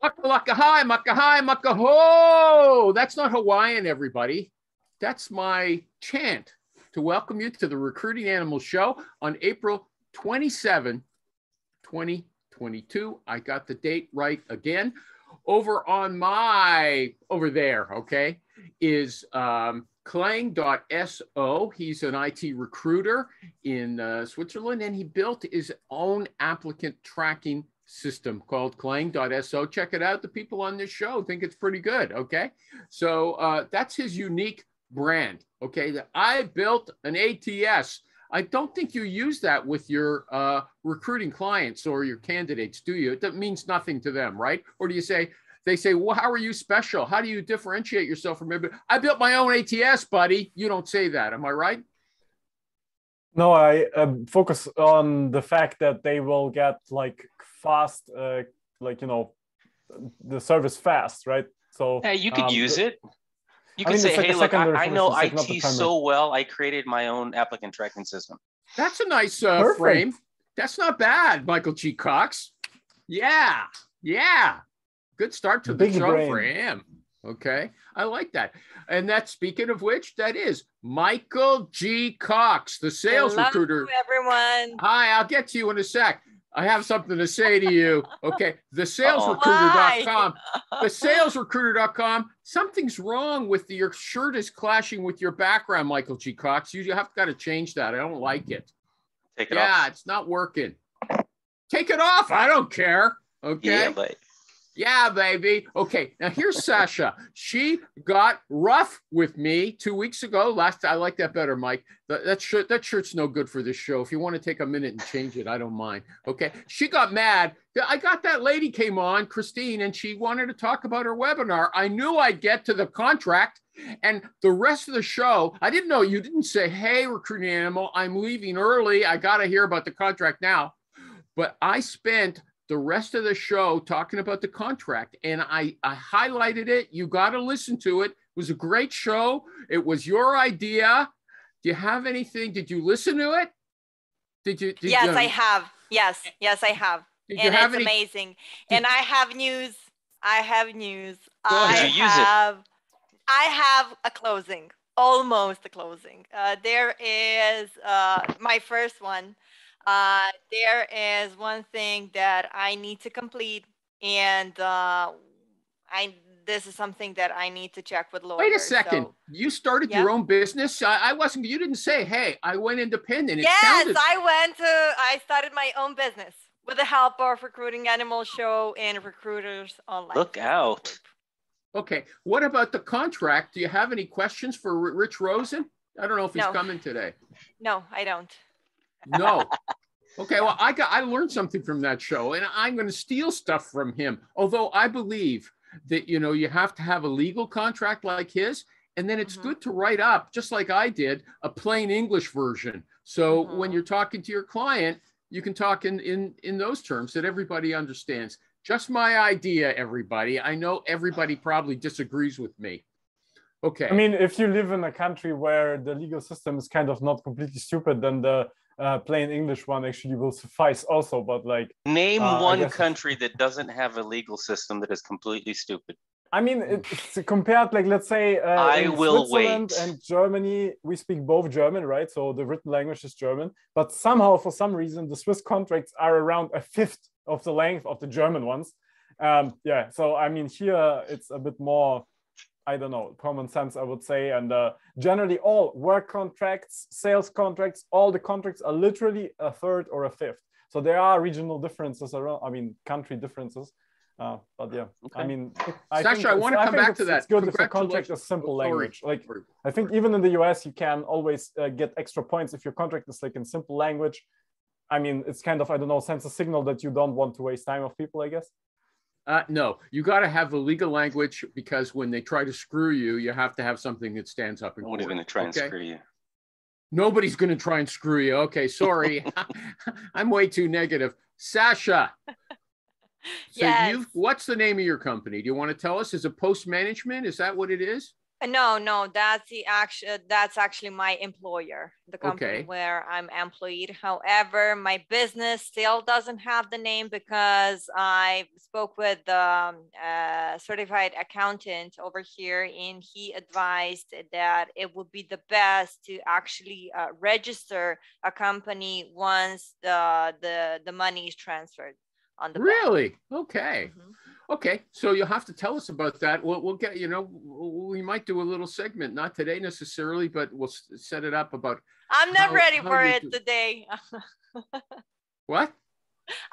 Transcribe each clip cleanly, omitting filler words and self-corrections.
Maka hi, maka ho. That's not Hawaiian, everybody. That's my chant to welcome you to the Recruiting Animal Show on April 27, 2022. I got the date right again. Over there, okay, is Klang.so. He's an IT recruiter in Switzerland, and he built his own applicant tracking system called Klang.so. Check it out. The people on this show think it's pretty good, okay? So that's his unique brand, okay? I built an ATS. I don't think you use that with your recruiting clients or your candidates, do you? That means nothing to them, right? Or do you say, they say, well, how are you special? How do you differentiate yourself from everybody? I built my own ATS, buddy. You don't say that. Am I right? No, I focus on the fact that they will get like fast, like, you know, the service fast, right? So yeah, you could use it. You can say, hey, look, I know IT so well, I created my own applicant tracking system. That's a nice frame. That's not bad, Michael G. Cox. Yeah. Good start to the show for him. Okay, I like that. And that, speaking of which, that is Michael G. Cox, the sales recruiter. Hello, everyone. Hi, I'll get to you in a sec. I have something to say to you. Okay, thesalesrecruiter.com. Thesalesrecruiter.com. Something's wrong with your shirt is clashing with your background, Michael G. Cox. You have got to change that. I don't like it. Take it off. Yeah, it's not working. Take it off. I don't care. Okay. Yeah, baby. Okay, now here's Sasha. She got rough with me 2 weeks ago. I like that better, Mike. That shirt's no good for this show. If you want to take a minute and change it, I don't mind. Okay, she got mad. I got that lady came on, Christine, and she wanted to talk about her webinar. I knew I'd get to the contract, and the rest of the show, I didn't know. You didn't say, hey, Recruiting Animal, I'm leaving early. I got to hear about the contract now. But I spent the rest of the show talking about the contract, and I highlighted it. You got to listen to it. It was a great show. It was your idea. Do you have anything? Did you listen to it? Yes, I have. Yes, I have. And it's amazing. And I have news. Did you use it? I have a closing, almost a closing. There is my first one. There is one thing that I need to complete, and this is something that I need to check with lawyers. Wait a second. So, you started your own business? You didn't say, hey, I went independent. I started my own business with the help of Recruiting Animal Show and Recruiters Online. Look out. Okay. What about the contract? Do you have any questions for Rich Rosen? I don't know if he's coming today. No, I don't. No. Okay, well, I learned something from that show, and I'm going to steal stuff from him. Although I believe that, you know, you have to have a legal contract like his, and then it's good to write up, just like I did, a plain English version. So when you're talking to your client, you can talk in those terms that everybody understands. Just my idea, everybody. I know everybody probably disagrees with me. Okay. I mean, if you live in a country where the legal system is kind of not completely stupid, then the plain English one actually will suffice also. But like, name one country that doesn't have a legal system that is completely stupid. I mean, it's compared, like, let's say in Switzerland and Germany, we speak both German, right? So the written language is German, but somehow, for some reason, the Swiss contracts are around a fifth of the length of the German ones. Yeah, so I mean, here it's a bit more, I don't know, common sense, I would say. And generally all work contracts, sales contracts, all the contracts are literally a third or a fifth. So there are regional differences around, I mean, country differences. But yeah, okay. I mean, Sasha, I want to come back to that. It's good if the contract is simple language. Like, I think even in the US, you can always get extra points if your contract is like in simple language. I mean, it's kind of, I don't know, sends a signal that you don't want to waste time of people, I guess. No, you got to have the legal language, because when they try to screw you, you have to have something that stands up in court. Nobody's going to try and screw you. Nobody's going to try and screw you. Okay, sorry. I'm way too negative. Sasha. So what's the name of your company? Do you want to tell us? Is it Post Management? Is that what it is? No, that's actually my employer, the company where I'm employed. However, my business still doesn't have the name because I spoke with the certified accountant over here, and he advised that it would be the best to actually register a company once the money is transferred on the really bank. Okay. Okay, so you'll have to tell us about that. We'll get, we might do a little segment, not today necessarily, but we'll set it up about. I'm not ready for it today. What?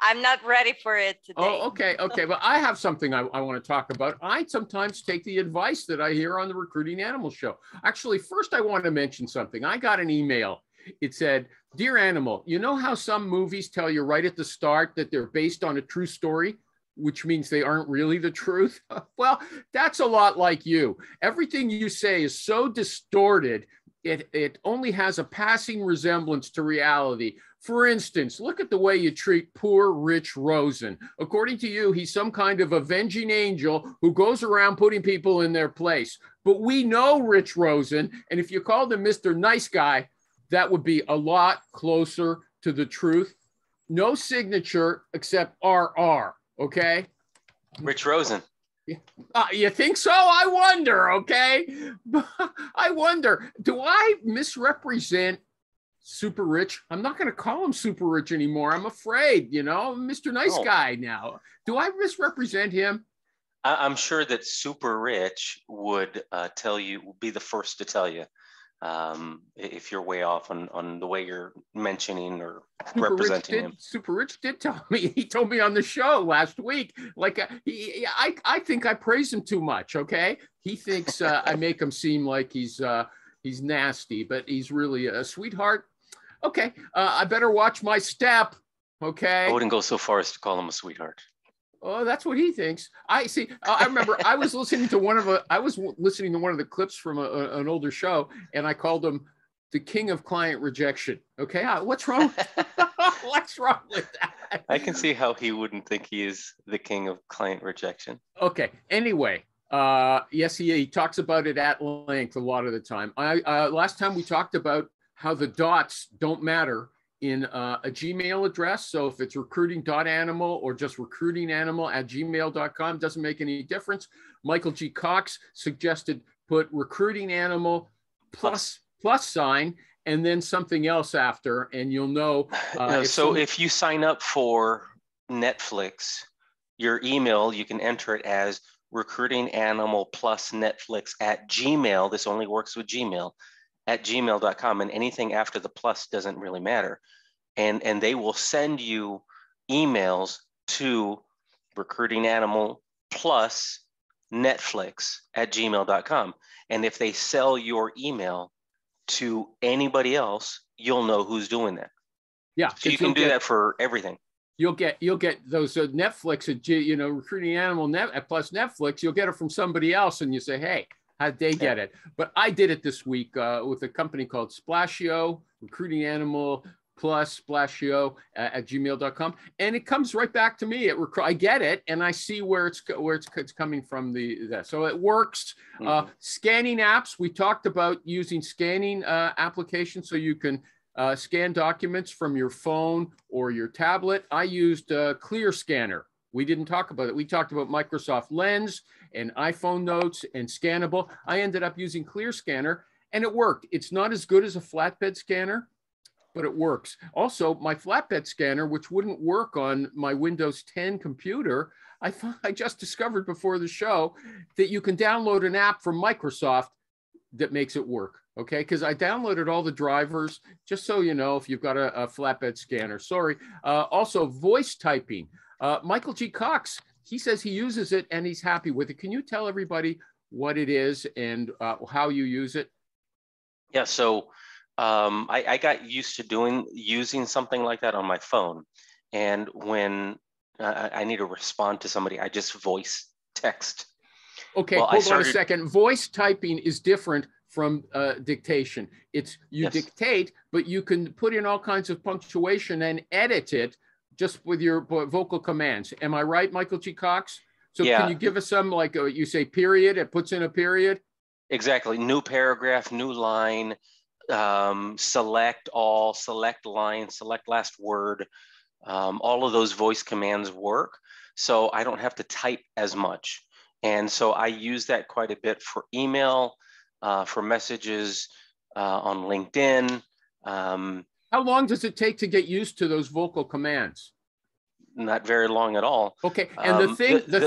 I'm not ready for it today. Oh, okay. But I have something I want to talk about. I sometimes take the advice that I hear on the Recruiting Animal Show. Actually, first I want to mention something. I got an email. It said, "Dear Animal, you know how some movies tell you right at the start that they're based on a true story, which means they aren't really the truth? Well, that's a lot like you. Everything you say is so distorted, it only has a passing resemblance to reality. For instance, look at the way you treat poor Rich Rosen. According to you, he's some kind of avenging angel who goes around putting people in their place. But we know Rich Rosen, and if you called him Mr. Nice Guy, that would be a lot closer to the truth. No signature except RR. Okay. Rich Rosen. You think so? I wonder. Okay. I wonder, do I misrepresent Super Rich? I'm not going to call him Super Rich anymore. I'm afraid, Mr. Nice Guy now. Do I misrepresent him? I'm sure that Super Rich would be the first to tell you. If you're way off on the way you're mentioning or representing him. Super Rich did tell me. He told me on the show last week. Like I think I praise him too much. Okay, he thinks I make him seem like he's nasty, but he's really a sweetheart. Okay, I better watch my step. Okay, I wouldn't go so far as to call him a sweetheart. Oh, that's what he thinks. I see. I remember I was listening to one of the clips from an older show, and I called him the king of client rejection. Okay, what's wrong? What's wrong with that? I can see how he wouldn't think he is the king of client rejection. Okay. Anyway, yes, he talks about it at length a lot of the time. Last time we talked about how the dots don't matter in a Gmail address. So if it's recruiting.animal or just recruitinganimal@gmail.com, doesn't make any difference. Michael G. Cox suggested put recruiting animal plus sign and then something else after, and you'll know. If you sign up for Netflix, your email, you can enter it as recruitinganimal plus Netflix @gmail. This only works with Gmail. @gmail.com, and anything after the plus doesn't really matter. And they will send you emails to recruitinganimal plus Netflix @gmail.com. And if they sell your email to anybody else, you'll know who's doing that. Yeah. So you can do that for everything. You'll get those Netflix recruiting animal plus Netflix. You'll get it from somebody else, and you say, "Hey, how'd they get it?" But I did it this week with a company called Splashio, recruiting animal plus Splashio @gmail.com, and it comes right back to me. I get it, and I see where it's coming from. So it works. Mm-hmm. Scanning apps. We talked about using scanning applications so you can scan documents from your phone or your tablet. I used Clear Scanner. We didn't talk about it. We talked about Microsoft Lens and iPhone Notes and Scannable. I ended up using Clear Scanner, and it worked. It's not as good as a flatbed scanner, but it works. Also, my flatbed scanner, which wouldn't work on my Windows 10 computer, I just discovered before the show that you can download an app from Microsoft that makes it work. Okay, because I downloaded all the drivers, just so you know, if you've got a flatbed scanner. Sorry. Also, voice typing. Michael G. Cox, he says he uses it and he's happy with it. Can you tell everybody what it is and how you use it? Yeah, so I got used to using something like that on my phone. And when I need to respond to somebody, I just voice text. Okay, hold on a second. Voice typing is different from dictation. It's you dictate, but you can put in all kinds of punctuation and edit it just with your vocal commands. Am I right, Michael G. Cox? So can you give us some, like you say period, it puts in a period? Exactly. New paragraph, new line, select all, select line, select last word. All of those voice commands work. So I don't have to type as much. And so I use that quite a bit for email, for messages on LinkedIn. How long does it take to get used to those vocal commands? Not very long at all. Okay, and the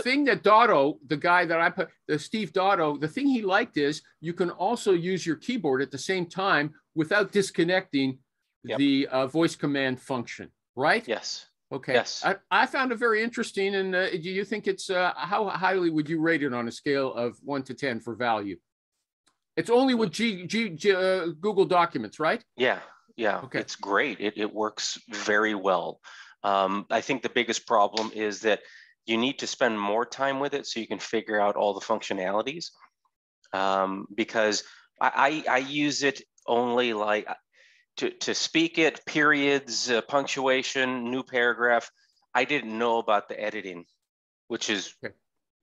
thing that Dotto, the guy that I put, Steve Dotto, the thing he liked is you can also use your keyboard at the same time without disconnecting the voice command function, right? Yes. Okay. Yes. I found it very interesting. And do you think it's, how highly would you rate it on a scale of 1 to 10 for value? It's only with Google Documents, right? Yeah. Yeah. Okay. It's great. It works very well. I think the biggest problem is that you need to spend more time with it so you can figure out all the functionalities. Because I use it only like to speak it, periods, punctuation, new paragraph. I didn't know about the editing, which is... Okay.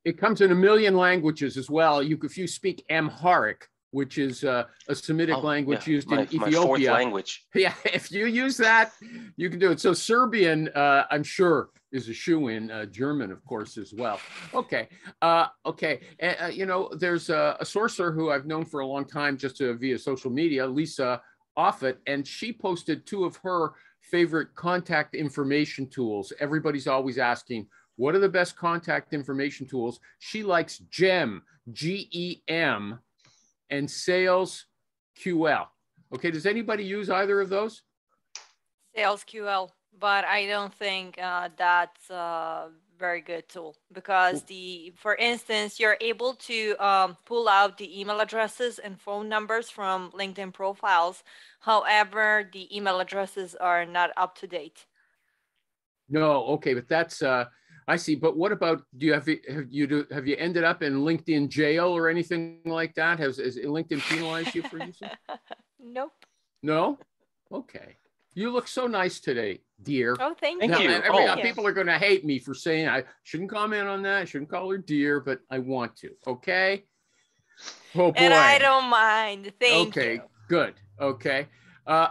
It comes in a million languages as well. If you speak Amharic, which is a Semitic language used in Ethiopia. My fourth language. Yeah, if you use that, you can do it. So Serbian, I'm sure, is a shoo-in. German, of course, as well. Okay, okay. You know, there's a sourcer who I've known for a long time, just via social media, Lisa Offit, and she posted 2 of her favorite contact information tools. Everybody's always asking, what are the best contact information tools? She likes GEM, G-E-M, and Sales QL. Okay, does anybody use either of those? Sales QL, but I don't think that's a very good tool because for instance, you're able to pull out the email addresses and phone numbers from LinkedIn profiles. However, the email addresses are not up to date. No, okay, but that's I see. But what about, have you ended up in LinkedIn jail or anything like that? Has LinkedIn penalized you for using? Nope. No? Okay. You look so nice today, dear. Oh, thank you. People are going to hate me for saying I shouldn't comment on that. I shouldn't call her dear, but I want to. Okay. Oh boy. And I don't mind. Thank you. Okay. Good. Okay.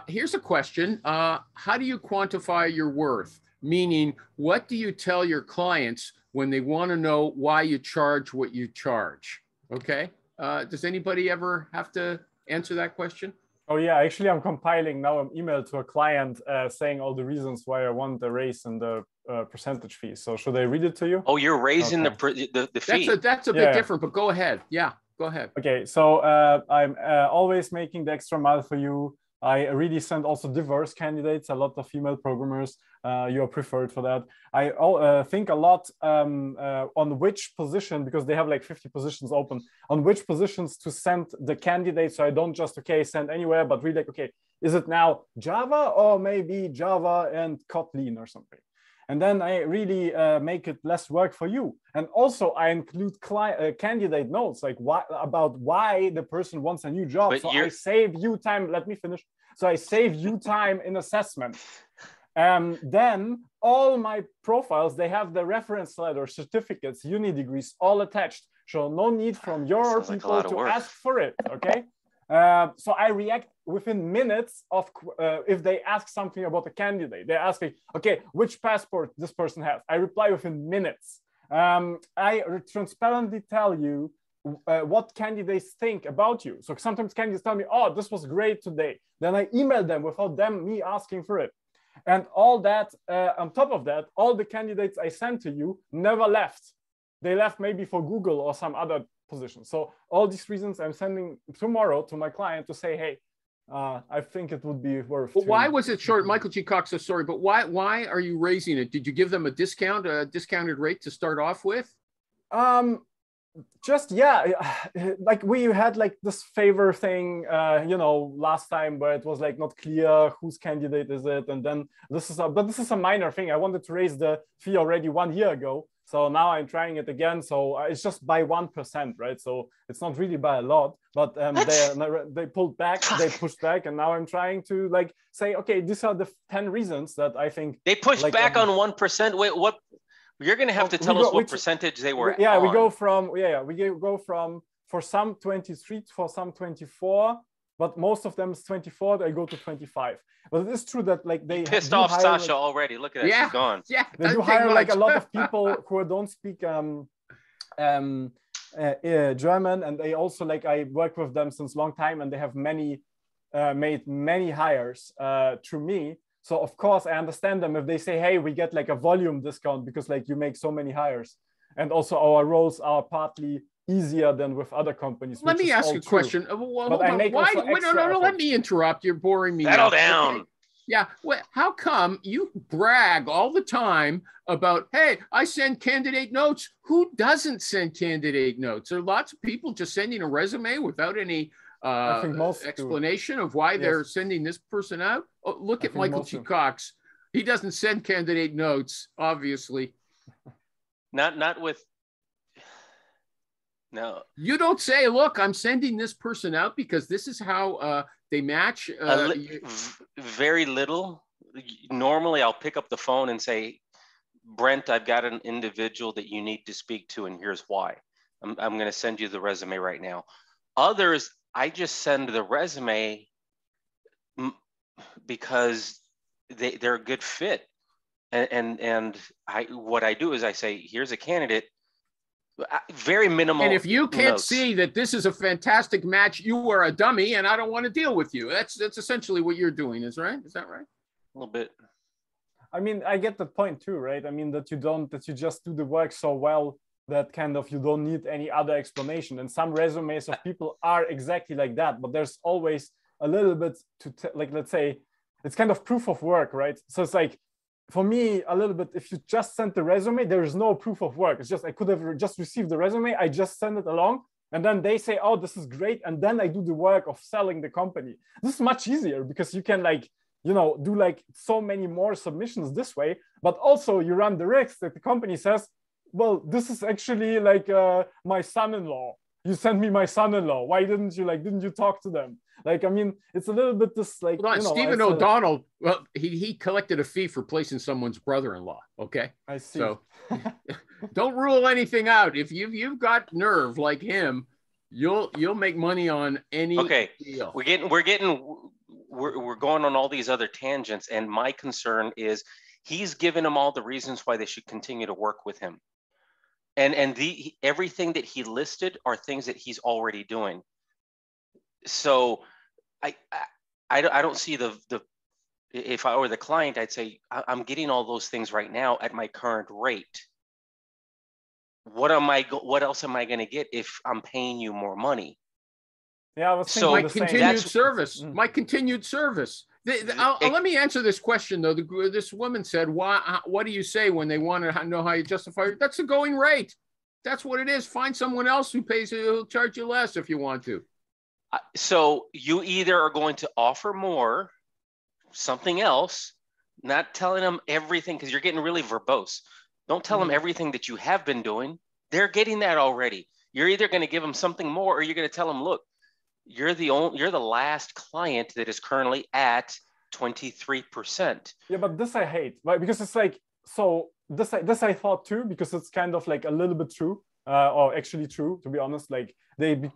Here's a question. How do you quantify your worth? Meaning, what do you tell your clients when they want to know why you charge what you charge? Okay. Does anybody ever have to answer that question? Oh yeah, actually I'm compiling now an email to a client saying all the reasons why I want the raise in the percentage fee. So should I read it to you? Oh, you're raising the fee. That's a bit different, but go ahead. Yeah, go ahead. Okay, so I'm always making the extra mile for you. I really send also diverse candidates, a lot of female programmers. You are preferred for that. I think a lot on which position, because they have like 50 positions open, on which positions to send the candidates. So I don't just, send anywhere, but really like, is it now Java or maybe Java and Kotlin or something? And then I really make it less work for you. And also I include candidate notes, like about why the person wants a new job. So I save you time, let me finish. So I save you time in assessment. Then all my profiles, they have the reference letter, certificates, uni degrees, all attached. So no need from your people to ask for it, okay? So I react within minutes of if they ask something about a candidate. They're asking, which passport this person has. I reply within minutes. I transparently tell you what candidates think about you. So sometimes candidates tell me, oh, this was great today. Then I email them without me asking for it. And all that, on top of that, all the candidates I sent to you never left. They left maybe for Google or some other position. So all these reasons I'm sending tomorrow to my client to say, hey, I think it would be worth. But why was it short? Michael G. Cox says, sorry, but why are you raising it? Did you give them a discounted rate to start off with? Like we had like this favor thing, last time where it was like not clear whose candidate is it. And then this is a minor thing. I wanted to raise the fee already 1 year ago. So now I'm trying it again. So it's just by 1%, right? So it's not really by a lot, but they pulled back, they pushed back. And now I'm trying to like say, these are the 10 reasons that I think. They pushed back on 1%. Wait, what? You're going to have to tell us what percentage they were on. We go from for some 23, for some 24, but most of them is 24. They go to 25. But it is true that like they pissed off Sasha already. Look at that, she's gone. Yeah, they do hire like a lot of people who don't speak German, and they also like I work with them since long time, and they have made many hires through me. So of course I understand them if they say, hey, we get like a volume discount because like you make so many hires, and also our roles are partly easier than with other companies. Let me ask you a question. Well, hold on. Why? Wait, no, let me interrupt. You're boring me. Settle down. Okay. Yeah. Well, how come you brag all the time about, hey, I send candidate notes? Who doesn't send candidate notes? There are lots of people just sending a resume without any explanation of why they're sending this person out. Oh, look at Michael G. Cox. He doesn't send candidate notes, obviously. Not with. No. You don't say, look, I'm sending this person out because this is how they match. Very little. Normally, I'll pick up the phone and say, Brent, I've got an individual that you need to speak to, and here's why. I'm going to send you the resume right now. Others, I just send the resume because they're a good fit. And what I do is I say, here's a candidate. Very minimal. And if you can't see that this is a fantastic match, you are a dummy, and I don't want to deal with you. That's essentially what you're doing, is right? Is that right? A little bit. I mean, I get the point too, right? I mean that you just do the work so well that kind of you don't need any other explanation. And some resumes of people are exactly like that, but there's always a little bit like, let's say, it's kind of proof of work, right? So it's like, for me, a little bit, if you just sent the resume, there is no proof of work. It's just, I could have just received the resume, I just send it along, and then they say, oh, this is great. And then I do the work of selling the company. This is much easier because you can like, you know, do like so many more submissions this way, but also you run the risk that the company says, well, this is actually like my son-in-law. You sent me my son-in-law. Why didn't you talk to them? Like, I mean, it's a little bit this like, you know, Stephen O'Donnell, well, he collected a fee for placing someone's brother-in-law. Okay. I see. So don't rule anything out. If you've got nerve like him, you'll make money on any deal. We're going on all these other tangents. And my concern is he's given them all the reasons why they should continue to work with him. And everything that he listed are things that he's already doing. So I don't see the if I were the client, I'd say I'm getting all those things right now at my current rate. What else am I going to get if I'm paying you more money? Yeah, I was thinking my continued service. My continued service. Let me answer this question though. This woman said, what do you say when they want to know how you justify it? That's the going rate. That's what it is. Find someone else who'll charge you less if you want to. So you either are going to offer more, something else, not telling them everything, because you're getting really verbose. Don't tell them everything that you have been doing. They're getting that already. You're either going to give them something more, or you're going to tell them, look, you're the last client that is currently at 23%. Yeah, but this I hate, right? Because it's like, so this I thought too, because it's kind of like a little bit true, or actually true, to be honest. Like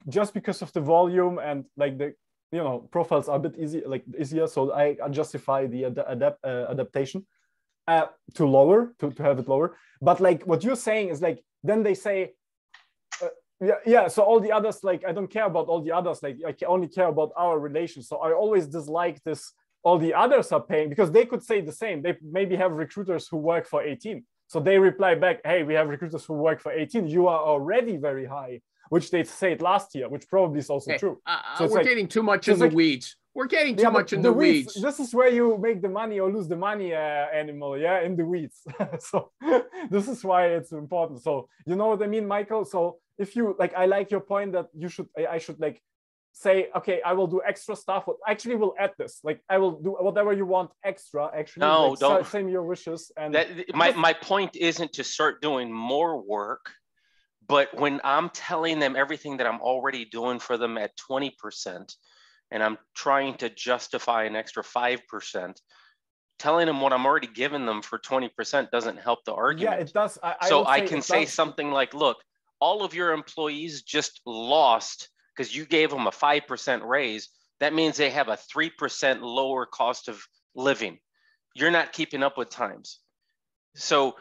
just because of the volume and like the, you know, profiles are a bit easier. So I justify the adaptation to have it lower. But like what you're saying is like, then they say, yeah. So all the others, like, I don't care about all the others. Like, I only care about our relation. So I always dislike this. All the others are paying, because they could say the same. They maybe have recruiters who work for 18. So they reply back, hey, we have recruiters who work for 18. You are already very high, which they said last year, which probably is also true. So we're getting too much in the weeds. We're getting too much in the weeds. This is where you make the money or lose the money, animal, yeah, in the weeds. So this is why it's important. So you know what I mean, Michael? So if you, like, I like your point that I should like say, okay, I will do extra stuff. Actually, we'll add this. Like, I will do whatever you want extra. Actually, no, like, don't. Same your wishes. And my point isn't to start doing more work, but when I'm telling them everything that I'm already doing for them at 20%, and I'm trying to justify an extra 5%, telling them what I'm already giving them for 20% doesn't help the argument. Yeah, it does. I can say something like, look, all of your employees just lost because you gave them a 5% raise, that means they have a 3% lower cost of living. You're not keeping up with times. So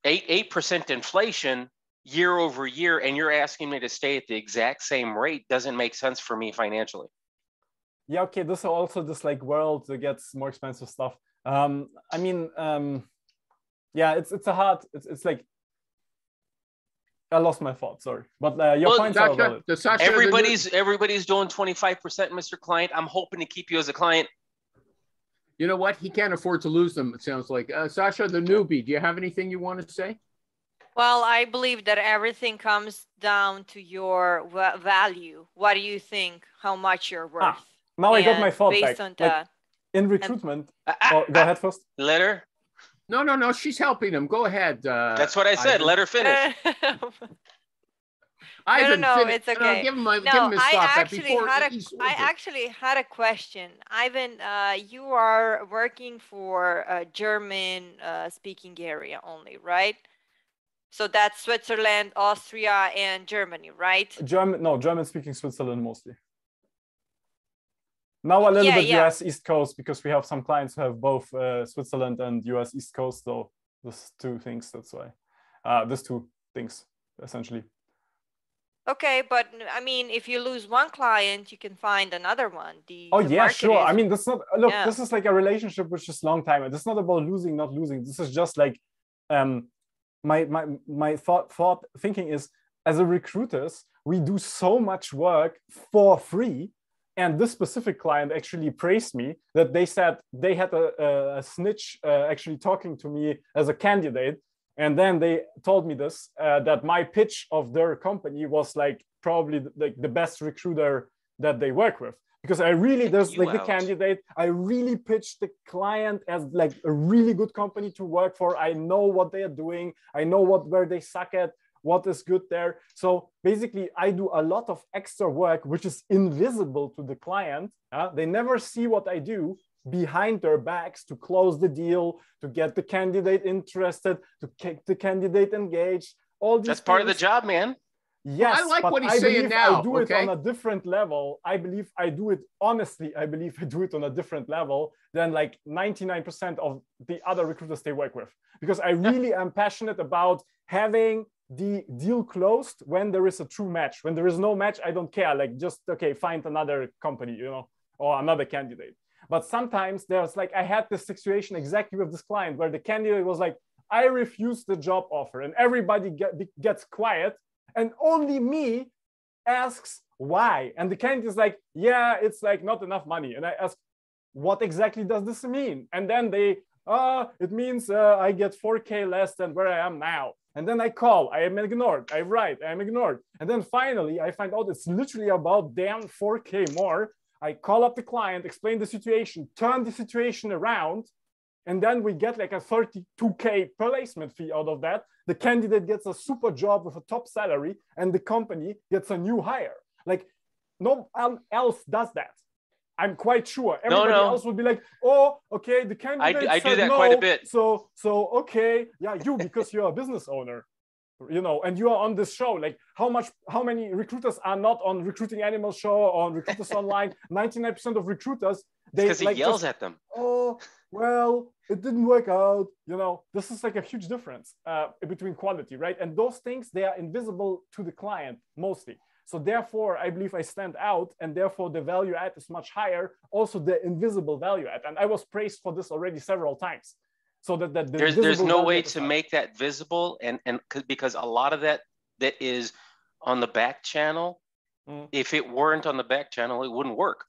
8% inflation year over year, and you're asking me to stay at the exact same rate doesn't make sense for me financially. Yeah, okay, this is also this like world that gets more expensive stuff. I mean, yeah, it's a hard, it's like, I lost my thought, sorry. But your points are valid. Everybody's doing 25%, Mr. Client. I'm hoping to keep you as a client. You know what? He can't afford to lose them, it sounds like. Sasha, the newbie, do you have anything you want to say? Well, I believe that everything comes down to your value. What do you think? How much you're worth? Now I got my thought based back. On that, in recruitment, go ahead first. Let her. No. She's helping him. Go ahead. That's what I said. Ivan. Let her finish. Ivan, no, it's okay. Give him his thought. I actually had a question. Ivan, you are working for a German speaking area only, right? So that's Switzerland, Austria, and Germany, right? German speaking Switzerland mostly. Now a little bit US East Coast, because we have some clients who have both Switzerland and US East Coast. So those two things, that's why. These two things, essentially. Okay, but I mean, if you lose one client, you can find another one. Sure. I mean, that's not, look, this is like a relationship which is long time. It's not about losing, not losing. This is just like, my thinking is, as a recruiters, we do so much work for free. And this specific client actually praised me that they said they had a snitch actually talking to me as a candidate. And then they told me this, that my pitch of their company was like probably like the best recruiter that they work with. Because I really, there's like the candidate, I really pitched the client as like a really good company to work for. I know what they are doing. I know where they suck at, what is good there. So basically I do a lot of extra work, which is invisible to the client. They never see what I do behind their backs to close the deal, to get the candidate interested, to keep the candidate engaged. All these That's part of the job, man. Yes, I like what he's saying now. I do it on a different level. I believe I do it, honestly, I believe I do it on a different level than like 99% of the other recruiters they work with. Because I really am passionate about having the deal closed when there is a true match. When there is no match, I don't care. Like just, okay, find another company, or another candidate. But sometimes there's like, I had this situation exactly with this client where the candidate was like, I refused the job offer, and everybody gets quiet. And only me asks why. And the candidate is like, yeah, it's like not enough money. And I ask, what exactly does this mean? And then they, it means I get 4K less than where I am now. And then I call, I am ignored. I write, I am ignored. And then finally I find out it's literally about damn 4K more. I call up the client, explain the situation, turn the situation around. And then we get like a 32K placement fee out of that. The candidate gets a super job with a top salary, and the company gets a new hire. Like no one else does that. I'm quite sure. Everybody else would be like, oh, okay, the candidate I said do that no, quite a bit. So okay, yeah, because you're a business owner, and you are on this show. Like how many recruiters are not on Recruiting Animal Show or on Recruiters Online? 99% of recruiters, because he yells at them. Oh, well, it didn't work out. This is like a huge difference between quality, right? And those things, they are invisible to the client mostly. So therefore, I believe I stand out, and therefore the value add is much higher. Also, the invisible value add, and I was praised for this already several times. So there's no way to make that visible, and because a lot of that is on the back channel. If it weren't on the back channel, it wouldn't work.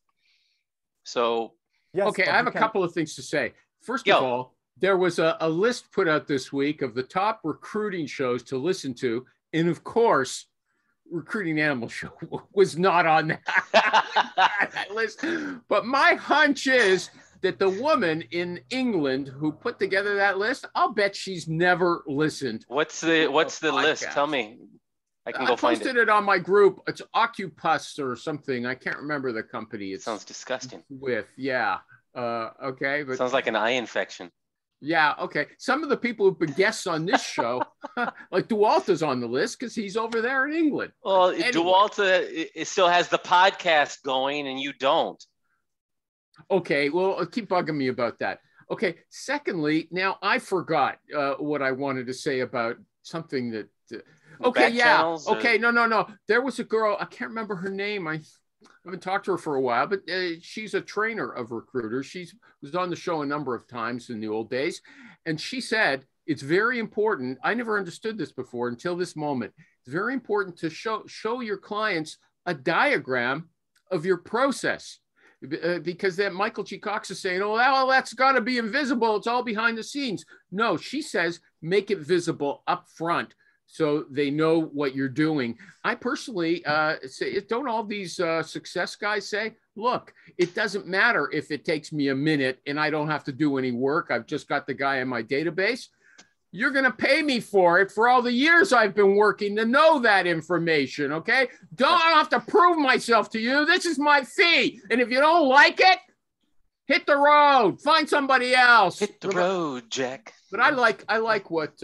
So yes, okay, I have a couple of things to say. First of all, there was a list put out this week of the top recruiting shows to listen to, and of course, Recruiting Animal Show was not on that list. But my hunch is that the woman in England who put together that list, I'll bet she's never listened. What's the list? Tell me. I can go find it. I posted it on my group. It's Occupus or something. I can't remember the company. It sounds disgusting. Okay. But sounds like an eye infection. Yeah, okay. Some of the people who've been guests on this show Like Dualta's on the list because he's over there in England. Well, anyway. Dualta it still has the podcast going and you don't. Okay, well, keep bugging me about that. Okay, secondly, now I forgot what I wanted to say about something that... okay, yeah. Okay, no. There was a girl, I can't remember her name. I haven't talked to her for a while, but she's a trainer of recruiters. She was on the show a number of times in the old days. And she said, it's very important. I never understood this before until this moment. It's very important to show your clients a diagram of your process. Because then Michael G. Cox is saying, oh, well, that's got to be invisible. It's all behind the scenes. No, she says, make it visible up front so they know what you're doing. I personally say, don't all these success guys say, look, it doesn't matter if it takes me a minute and I don't have to do any work. I've just got the guy in my database. You're going to pay me for it for all the years I've been working to know that information, okay? I don't have to prove myself to you. This is my fee. And if you don't like it, hit the road. Find somebody else. Hit the road, Jack. But I like what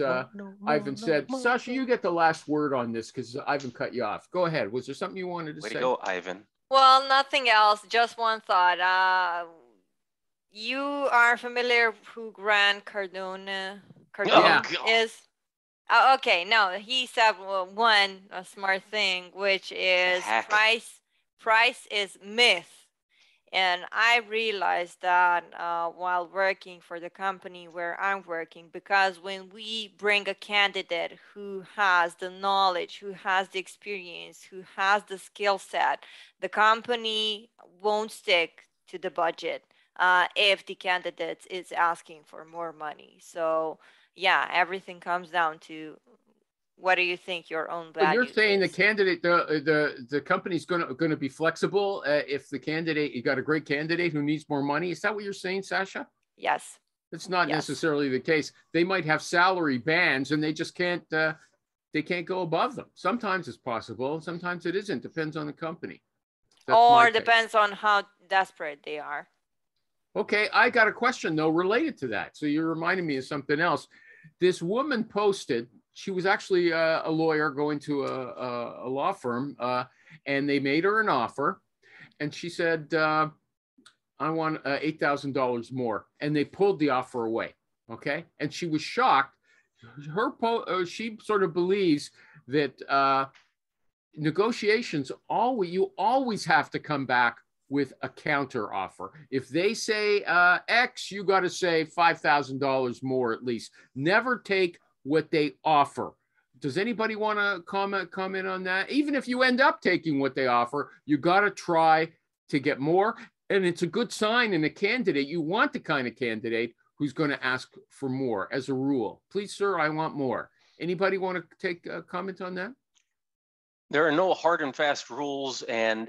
Ivan said. Sasha, you get the last word on this because Ivan cut you off. Go ahead. Was there something you wanted to say? Way to go, Ivan. Well, nothing else. Just one thought. You are familiar who Grant Cardone is? Okay, no, he said one smart thing, which is price is myth. And I realized that while working for the company where I'm working, because when we bring a candidate who has the knowledge, who has the experience, who has the skill set, the company won't stick to the budget if the candidate is asking for more money. So yeah, everything comes down to what do you think your own value is? You're saying the candidate, the company's going to be flexible if the candidate, you got a great candidate who needs more money. Is that what you're saying, Sasha? Yes. It's not necessarily the case. They might have salary bands and they just can't, they can't go above them. Sometimes it's possible. Sometimes it isn't. Depends on the company. Or depends on how desperate they are. Okay, I got a question though related to that. So you're reminding me of something else. This woman posted, she was actually a lawyer going to a law firm, and they made her an offer, and she said, I want $8,000 more, and they pulled the offer away. Okay, and she was shocked. She sort of believes that negotiations you always have to come back with a counter offer. If they say X, you got to say $5,000 more at least. Never take what they offer. Does anybody want to comment on that? Even if you end up taking what they offer, you got to try to get more. And it's a good sign in a candidate. You want the kind of candidate who's going to ask for more as a rule. Please, sir, I want more. Anybody want to take a comment on that? There are no hard and fast rules, and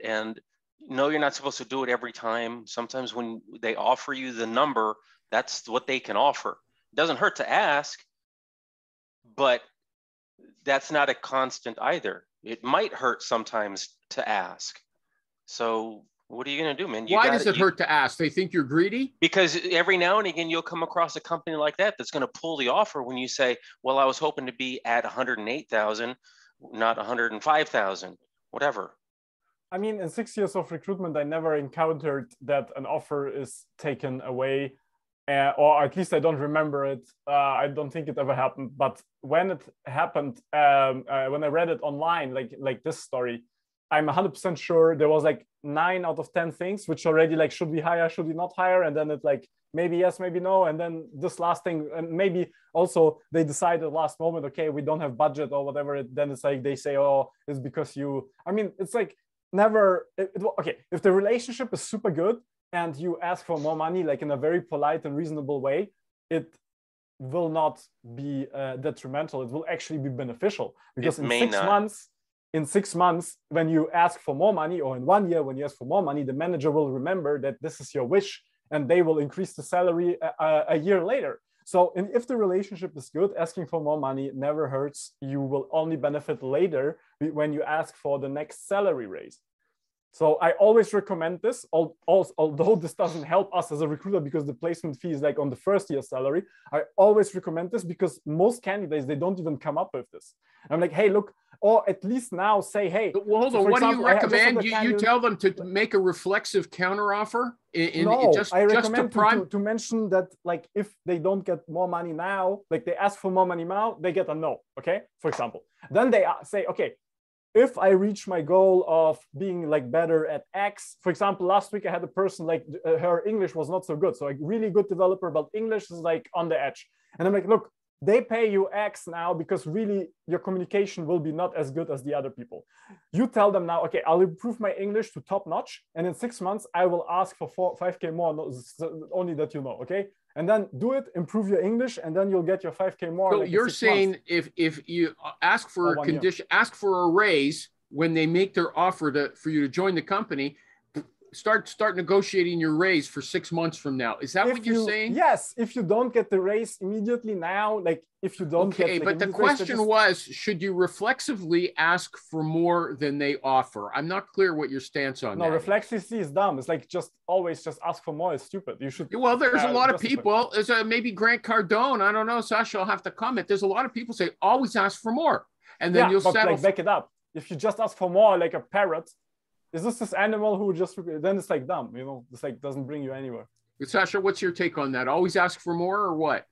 no, you're not supposed to do it every time. Sometimes when they offer you the number, that's what they can offer. It doesn't hurt to ask, but that's not a constant either. It might hurt sometimes to ask. So what are you going to do, man? Why does it hurt to ask? They think you're greedy? Because every now and again, you'll come across a company like that that's going to pull the offer when you say, well, I was hoping to be at 108,000, not 105,000, whatever. I mean, in 6 years of recruitment, I never encountered that an offer is taken away, or at least I don't remember it. I don't think it ever happened. But when it happened, when I read it online, like this story, I'm 100% sure there was like 9 out of 10 things which already like, should we hire, should we not hire? And then it like, maybe yes, maybe no. And then this last thing, and maybe also they decided last moment, okay, we don't have budget or whatever. Then it's like, they say, oh, it's because you, I mean, it's like, never, okay, if the relationship is super good and you ask for more money, like in a very polite and reasonable way, it will not be detrimental. It will actually be beneficial, because in 6 months, when you ask for more money, or in 1 year, when you ask for more money, the manager will remember that this is your wish and they will increase the salary a year later. So if the relationship is good, asking for more money never hurts. You will only benefit later when you ask for the next salary raise. So I always recommend this, although this doesn't help us as a recruiter because the placement fee is like on the first year salary. I always recommend this because most candidates, they don't even come up with this. I'm like, hey, look, or at least now say, hey. Well, hold on. What do you recommend? You tell them to make a reflexive counteroffer? I recommend to mention that, like, if they don't get more money now, like they ask for more money now, they get a no, okay? For example. Then they say, okay, if I reach my goal of being like better at X, for example, last week I had a person like her English was not so good. So a really good developer, but English is like on the edge. And I'm like, look, they pay you X now because really your communication will be not as good as the other people. You tell them now, okay, I'll improve my English to top notch. And in 6 months, I will ask for 5K more, only that you know, okay? And then do it, improve your English, and then you'll get your 5K more. So like you're saying if you ask for a condition, ask for a raise when they make their offer for you to join the company, start negotiating your raise for 6 months from now. Is that what you're saying? Yes. If you don't get the raise immediately now, like if you don't get. Okay, but the question was, should you reflexively ask for more than they offer? I'm not clear what your stance on that. No, reflexively is dumb. It's like always just ask for more is stupid. You should. Well, there's a lot of people. There's maybe Grant Cardone. I don't know. Sasha, I'll have to comment. There's a lot of people say always ask for more, and then you'll settle. Like back it up. If you just ask for more, like a parrot. Is this animal who just, then it's like dumb, you know, it's like doesn't bring you anywhere. Sasha, what's your take on that? Always ask for more or what?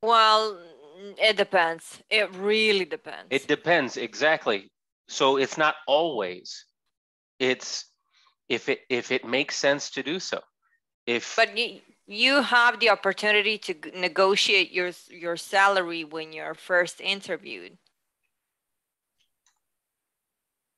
Well, it depends. It really depends. It depends, exactly. So it's not always. It's if it makes sense to do so. But you have the opportunity to negotiate your salary when you're first interviewed.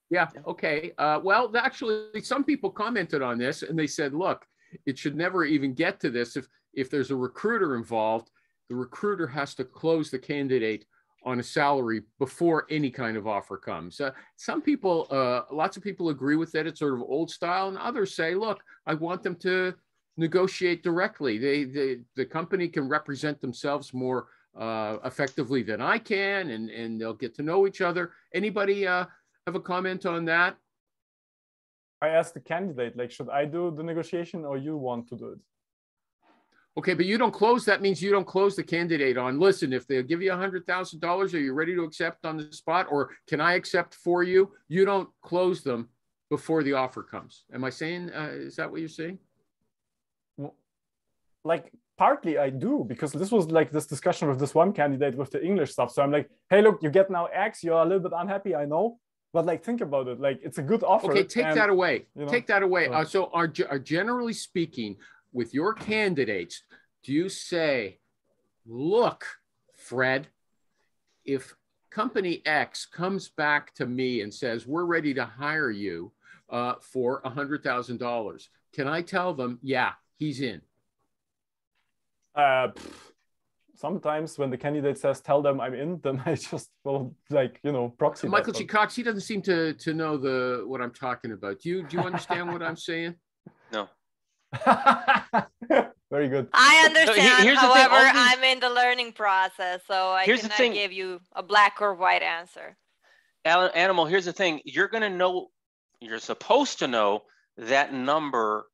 Yeah. Okay. Well, actually, some people commented on this and they said, look, it should never even get to this. If there's a recruiter involved, the recruiter has to close the candidate on a salary before any kind of offer comes. Some people, lots of people agree with that. It's sort of old style, and others say, look, I want them to negotiate directly. The company can represent themselves more effectively than I can, and they'll get to know each other. Anybody have a comment on that? I asked the candidate, like, should I do the negotiation or you want to do it? Okay, but you don't close. That means you don't close the candidate on, listen, if they'll give you $100,000, are you ready to accept on the spot? Or can I accept for you? You don't close them before the offer comes. Am I saying, is that what you're saying? Well, like, partly I do, because this was like this discussion with this one candidate with the English stuff. So I'm like, hey, look, you get now X, you're a little bit unhappy, I know. But like, think about it. Like, it's a good offer. Okay, take that away. You know, take that away. So are generally speaking, with your candidates, do you say, look, Fred, if company X comes back to me and says, we're ready to hire you for $100,000, can I tell them, yeah, he's in? Sometimes when the candidate says, tell them I'm in, then I just will, like, you know, proxy. Michael G. Cox, he doesn't seem to know what I'm talking about. Do you understand what I'm saying? No. Very good. I understand. However, I'm in the learning process, so I cannot give you a black or white answer. Animal, here's the thing. You're going to know, you're supposed to know that number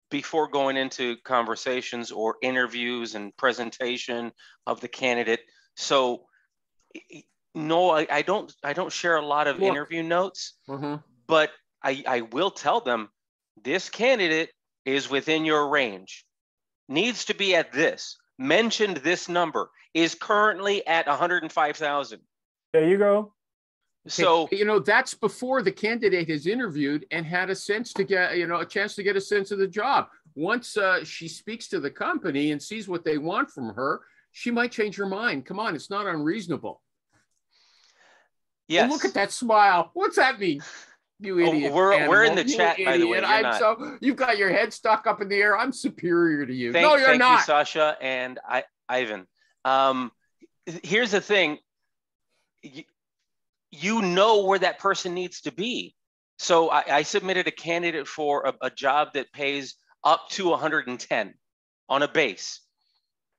before going into conversations or interviews and presentation of the candidate. So no, I don't share a lot of interview notes, but I will tell them this candidate is within your range, needs to be at this, mentioned this number, is currently at 105,000. There you go. So, you know, that's before the candidate has interviewed and had a sense to get, you know, a chance to get a sense of the job. Once she speaks to the company and sees what they want from her, she might change her mind. Come on, it's not unreasonable. Yes. Oh, look at that smile. What's that mean? You idiot. We're in the chat, by the way. You've got your head stuck up in the air. I'm superior to you. Thank you, Sasha and Ivan. Here's the thing. You know where that person needs to be. So I submitted a candidate for a job that pays up to 110 on a base.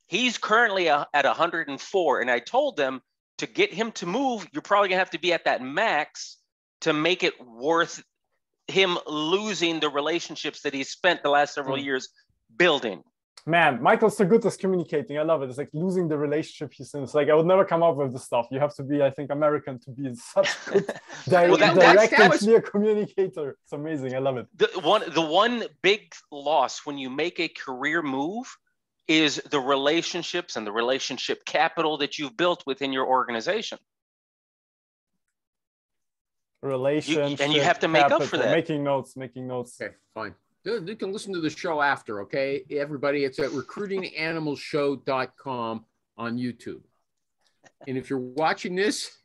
He's currently at 104, and I told them to get him to move, you're probably gonna have to be at that max to make it worth him losing the relationships that he's spent the last several years building. Man, Michael's so good at communicating. I love it. It's like losing the relationship he's in. It's like I would never come up with this stuff. You have to be, I think, American to be such good direct and clear communicator. It's amazing. I love it. The one big loss when you make a career move is the relationships and the relationship capital that you've built within your organization. Relationship and you have to make up for that. Making notes. Okay, fine. You can listen to the show after, okay? Everybody, it's at recruitinganimalshow.com on YouTube. And if you're watching this,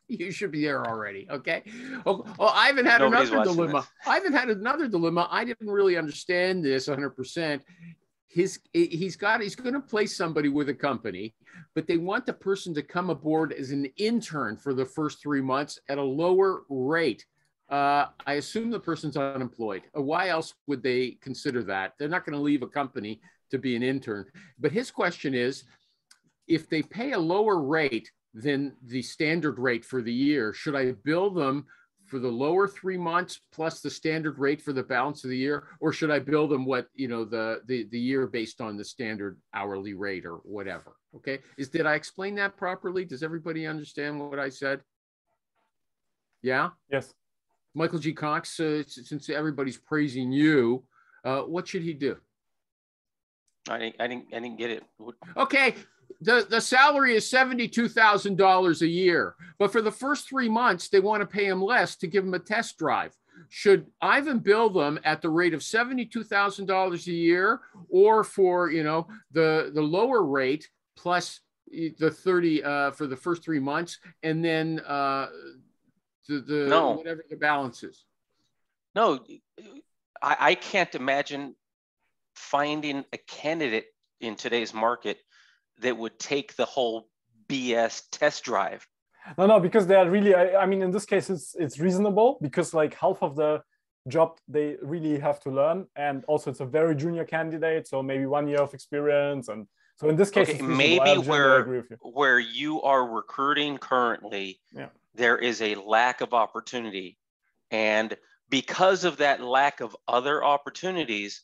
you should be there already, okay? Oh, I haven't had another dilemma. I didn't really understand this 100%. He's going to place somebody with a company, but they want the person to come aboard as an intern for the first 3 months at a lower rate. I assume the person's unemployed. Why else would they consider that? They're not going to leave a company to be an intern. But his question is, if they pay a lower rate than the standard rate for the year, should I bill them for the lower 3 months plus the standard rate for the balance of the year? Or should I bill them what, the year based on the standard hourly rate or whatever? Okay. Did I explain that properly? Does everybody understand what I said? Yeah? Yes. Michael G. Cox, since everybody's praising you, what should he do? I didn't get it. Okay, the salary is $72,000 a year, but for the first 3 months, they want to pay him less to give him a test drive. Should Ivan bill them at the rate of $72,000 a year, or for the lower rate plus the 30 for the first 3 months, and then no, whatever the balance is? No, I can't imagine finding a candidate in today's market that would take the whole BS test drive. No, because they are really, I mean, in this case, it's reasonable because like half of the job they really have to learn. And also it's a very junior candidate. So maybe 1 year of experience. And so in this case, okay, maybe where you are recruiting currently, there is a lack of opportunity. And because of that lack of other opportunities,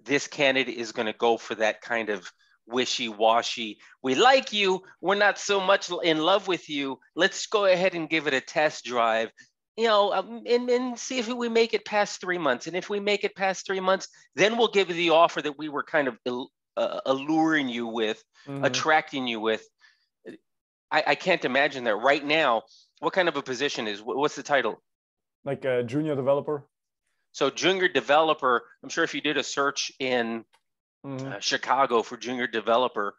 this candidate is going to go for that kind of wishy-washy. We like you. We're not so much in love with you. Let's go ahead and give it a test drive, and see if we make it past 3 months. And if we make it past 3 months, then we'll give you the offer that we were kind of alluring you with, attracting you with. I can't imagine that right now. What kind of a position is, what's the title? Like a junior developer. So junior developer, I'm sure if you did a search in Chicago for junior developer,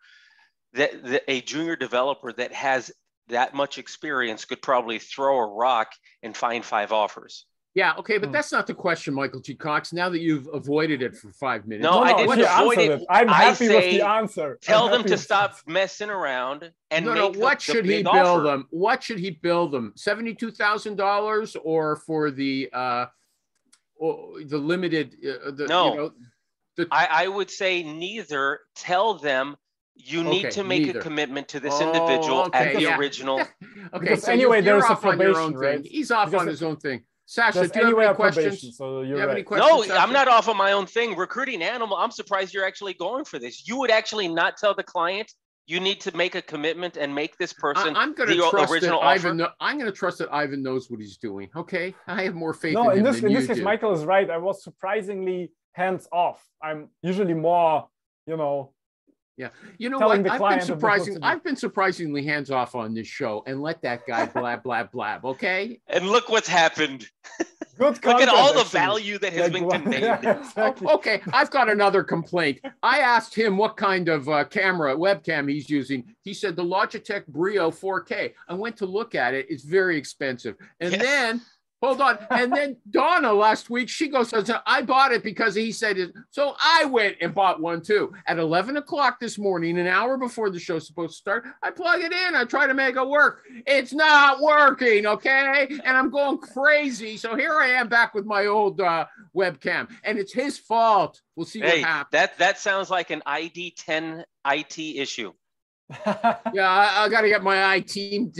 that a junior developer that has that much experience could probably throw a rock and find 5 offers. Yeah, okay, but that's not the question, Michael G. Cox. Now that you've avoided it for 5 minutes. No, I didn't avoid it. I'm happy with the answer. Tell them to stop messing around and make what should he bill them? What should he bill them? $72,000 or for the limited? I would say neither. Tell them you need to make a commitment to this individual at the original. Okay, so anyway, there's a probation, right? He's off on his own thing. Sasha, do you have any questions? So any questions? No, Sasha? I'm not off on my own thing. Recruiting animal, I'm surprised you're actually going for this. You would actually not tell the client you need to make a commitment and make this person the original offer? I'm going to trust that Ivan knows what he's doing, okay? I have more faith in him than in this case, Michael is right. I was surprisingly hands-off. I'm usually more, Yeah, you know what? I've been surprisingly hands off on this show and let that guy blab, blab, blab. Okay. And look what's happened. Look at all the value that has been conveyed. Yeah, exactly. Okay, I've got another complaint. I asked him what kind of webcam he's using. He said the Logitech Brio 4K. I went to look at it. It's very expensive. And then. Hold on. And then Donna last week, she goes, I bought it because he said it. So I went and bought one too. At 11 o'clock this morning, an hour before the show's supposed to start, I plug it in. I try to make it work. It's not working, okay? And I'm going crazy. So here I am back with my old webcam. And it's his fault. We'll see what happens. That sounds like an ID10 IT issue. Yeah, I got to get my IT team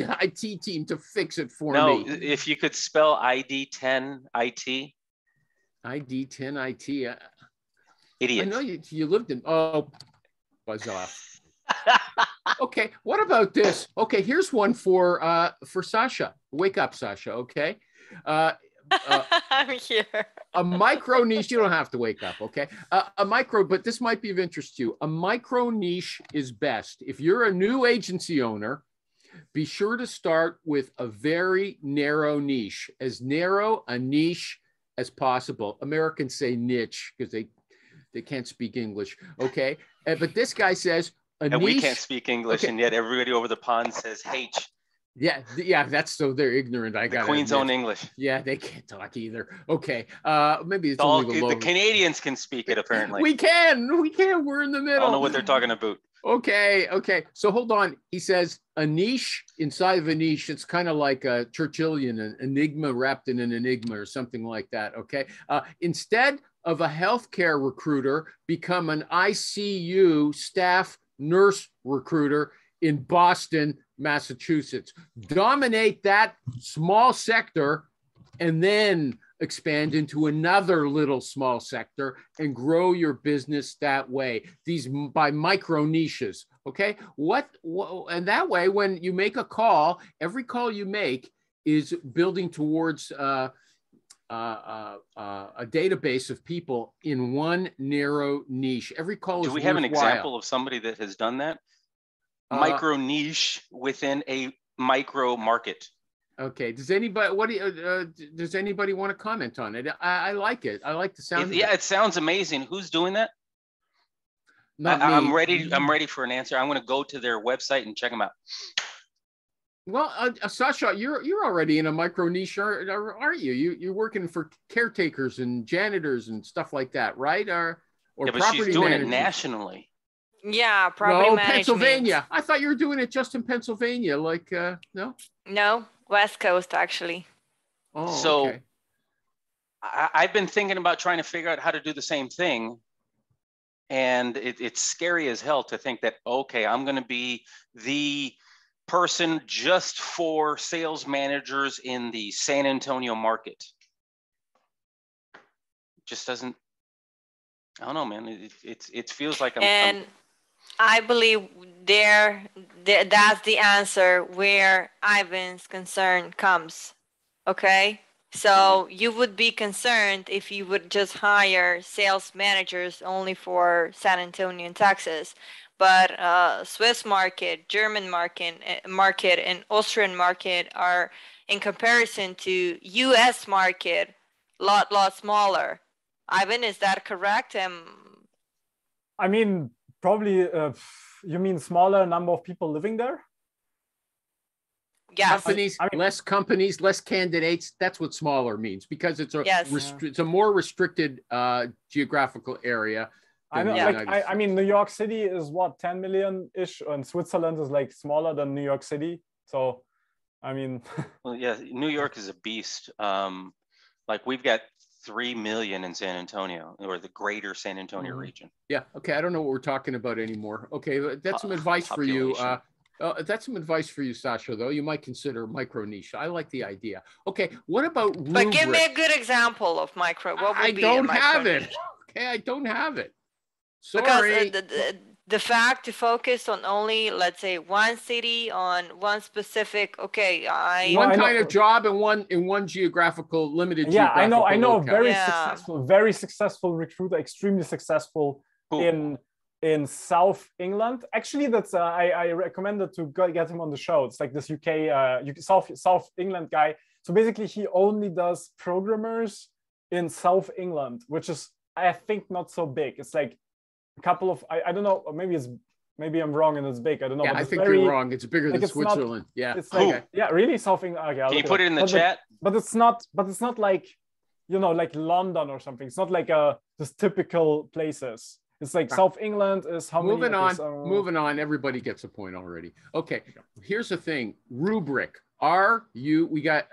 to fix it for me. No, if you could spell ID10 IT. ID 10 IT. Idiot. I know you lived in. Oh, buzz off. Okay, what about this? Okay, here's one for Sasha. Wake up, Sasha. Okay. I'm here. A micro niche. You don't have to wake up. Okay. A micro, but this might be of interest to you. A micro niche is best if you're a new agency owner. Be sure to start with a very narrow niche, as narrow a niche as possible. Americans say niche because they can't speak English. Okay, but this guy says a niche. We can't speak English, okay. And yet everybody over the pond says H. Yeah, that's so they're ignorant. I got Queen's own English. Yeah, they can't talk either. Okay, maybe it's all only the Canadians can speak it. Apparently, we can. We're in the middle. I don't know what they're talking about. Okay. So hold on. He says a niche inside of a niche. It's kind of like a Churchillian, an enigma wrapped in an enigma or something like that. Okay. Instead of a healthcare recruiter, become an ICU staff nurse recruiter in Boston, Massachusetts. Dominate that small sector and then expand into another little small sector and grow your business that way. These by micro niches. Okay. What and that way, when you make a call, every call you make is building towards a database of people in one narrow niche. Every call is worthwhile. Do we have an example of somebody that has done that? Micro niche within a micro market. Okay. Does anybody want to comment on it? I like it. I like the sound. It sounds amazing. Who's doing that? Not me. I'm ready for an answer. I'm going to go to their website and check them out. Well, Sasha, you're already in a micro niche, aren't you? You're working for caretakers and janitors and stuff like that, right? Or yeah, but she's doing it nationally. Yeah, property management. Pennsylvania. I thought you were doing it just in Pennsylvania. Like, no? No, West Coast, actually. Oh, so okay. I've been thinking about trying to figure out how to do the same thing. And it's scary as hell to think that, okay, I'm going to be the person just for sales managers in the San Antonio market. Just doesn't, I don't know, man. It feels like I believe that's the answer where Ivan's concern comes. Okay. So you would be concerned if you would just hire sales managers only for San Antonio and Texas, but Swiss market, German market, and Austrian market are, in comparison to U.S. market, lot smaller. Ivan, is that correct? I mean, probably. You mean smaller number of people living there? Yes. Less companies, less candidates. That's what smaller means, because it's it's a more restricted geographical area. I know, I mean, New York City is what, 10 million-ish, and Switzerland is like smaller than New York City. So, I mean, well, yeah, New York is a beast. Like we've got 3 million in San Antonio, or the greater San Antonio region. Yeah. Okay. I don't know what we're talking about anymore. Okay. That's some advice for you. That's some advice for you, Sasha, though. You might consider micro niche. I like the idea. Okay. What about Rubrics? But give me a good example of micro. What would be a micro niche? I don't have it. Okay. I don't have it. Sorry. Because the fact to focus on only, let's say, one city, on one specific, one kind of job in one geographical limited. Yeah, I know. Very successful recruiter, extremely successful in South England. Actually, that's I recommended to get him on the show. It's like this South England guy. So basically, he only does programmers in South England, which is, I think, not so big. It's like a couple of, I don't know, maybe I'm wrong and it's big. I don't know. Yeah, I think you're wrong. It's bigger than Switzerland. It's like, really, South England. Okay, can you put it in the chat? But it's not like, like London or something. It's not like this typical places. It's like South England is how many? Moving on. Everybody gets a point already. Okay. Here's the thing. Rubric. We got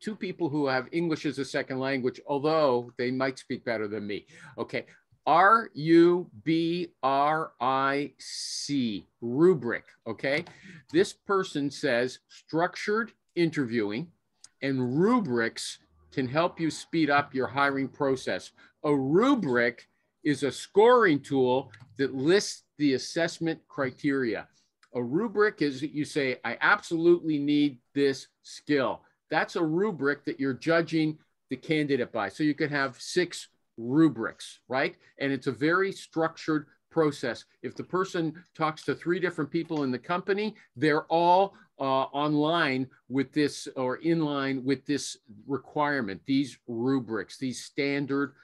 two people who have English as a second language, although they might speak better than me. Okay. Rubric. Rubric. Okay. This person says structured interviewing and rubrics can help you speed up your hiring process. A rubric is a scoring tool that lists the assessment criteria. A rubric is, you say, I absolutely need this skill. That's a rubric that you're judging the candidate by. So you could have 6 rubrics, right? And it's a very structured process. If the person talks to 3 different people in the company, they're all online with this, or in line with this requirement, these rubrics, these standard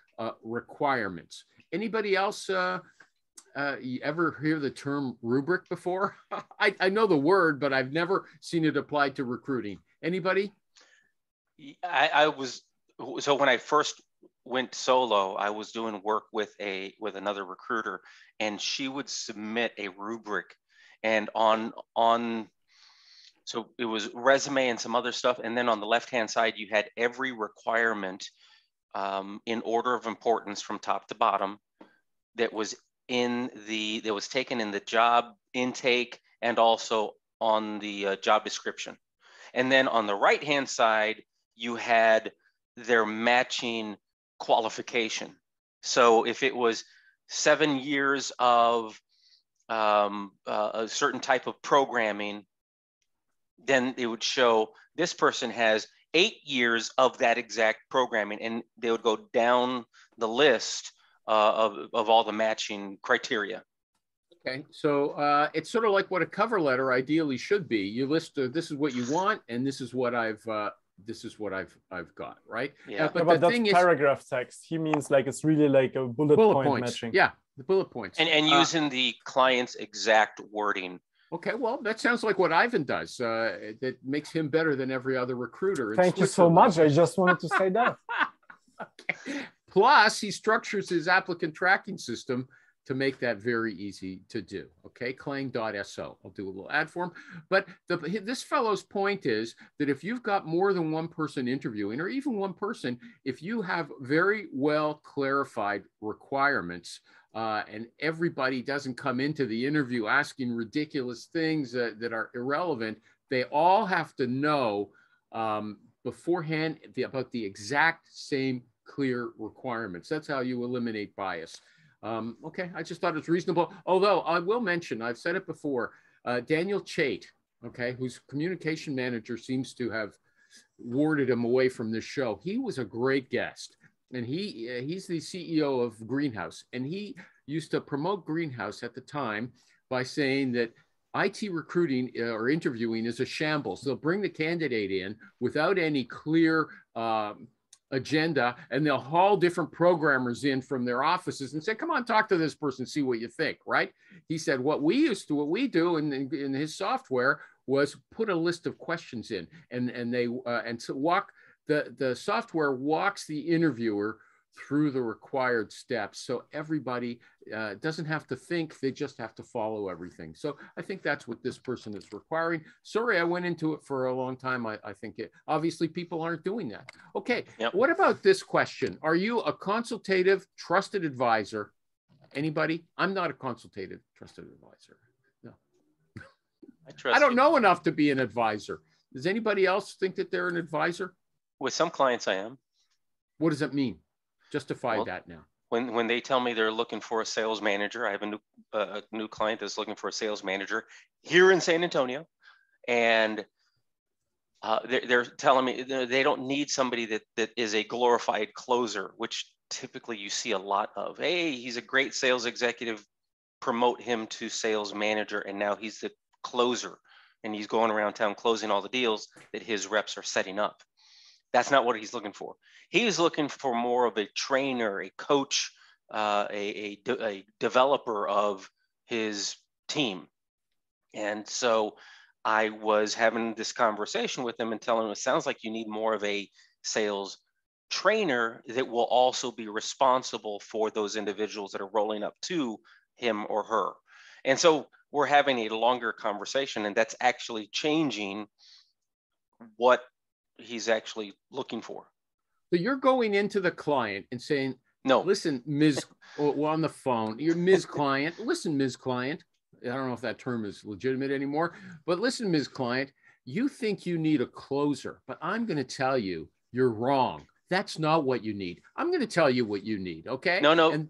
requirements. Anybody else you ever hear the term rubric before? I know the word, but I've never seen it applied to recruiting. Anybody? So when I first went solo, I was doing work with another recruiter, and she would submit a rubric, and so it was resume and some other stuff, and then on the left-hand side you had every requirement in order of importance from top to bottom that was taken in the job intake and also on the job description. And then on the right-hand side, you had their matching qualification. So if it was 7 years of a certain type of programming, then it would show this person has 8 years of that exact programming, and they would go down the list of all the matching criteria. Okay, so it's sort of like what a cover letter ideally should be. You list this is what you want, and this is what I've got, right? Yeah, but that's paragraph text. He means like it's really like a bullet point points. Matching. Yeah, the bullet points. And using the client's exact wording. Okay, well, that sounds like what Ivan does. That makes him better than every other recruiter. Thank you so much. I just wanted to say that. Okay. Plus, he structures his applicant tracking system to make that very easy to do. Okay, clang.so. I'll do a little ad for him. But this fellow's point is that if you've got more than one person interviewing, or even one person, if you have very well clarified requirements, and everybody doesn't come into the interview asking ridiculous things that are irrelevant, they all have to know beforehand about the exact same clear requirements. That's how you eliminate bias. Okay, I just thought it was reasonable. Although I will mention, I've said it before, Daniel Chait, okay, whose communication manager seems to have warded him away from this show. He was a great guest. And he's the CEO of Greenhouse. And he used to promote Greenhouse at the time by saying that IT recruiting or interviewing is a shambles. They'll bring the candidate in without any clear agenda, and they'll haul different programmers in from their offices and say, come on, talk to this person, see what you think, right? He said, what we do in his software was put a list of questions in, and to walk, the software walks the interviewer through the required steps. So everybody doesn't have to think, they just have to follow everything. So I think that's what this person is requiring. Sorry, I went into it for a long time. I think obviously people aren't doing that. Okay, yep. What about this question? Are you a consultative, trusted advisor? Anybody? I'm not a consultative, trusted advisor. No. I don't know enough to be an advisor. Does anybody else think that they're an advisor? With some clients, I am. What does that mean? Justify that now. When they tell me they're looking for a sales manager, I have a new client that's looking for a sales manager here in San Antonio, and they're telling me they don't need somebody that is a glorified closer, which typically you see a lot of. Hey, he's a great sales executive, promote him to sales manager, and now he's the closer, and he's going around town closing all the deals that his reps are setting up. That's not what he's looking for. He's looking for more of a trainer, a coach, a developer of his team. And so I was having this conversation with him and telling him, it sounds like you need more of a sales trainer that will also be responsible for those individuals that are rolling up to him or her. And so we're having a longer conversation, and that's actually changing what he's actually looking for. So you're going into the client and saying, no, listen, Ms. well, on the phone, you're Ms. Client. Listen, Ms. Client. I don't know if that term is legitimate anymore, but listen, Ms. Client, you think you need a closer, but I'm going to tell you, you're wrong. That's not what you need. I'm going to tell you what you need. Okay. No. And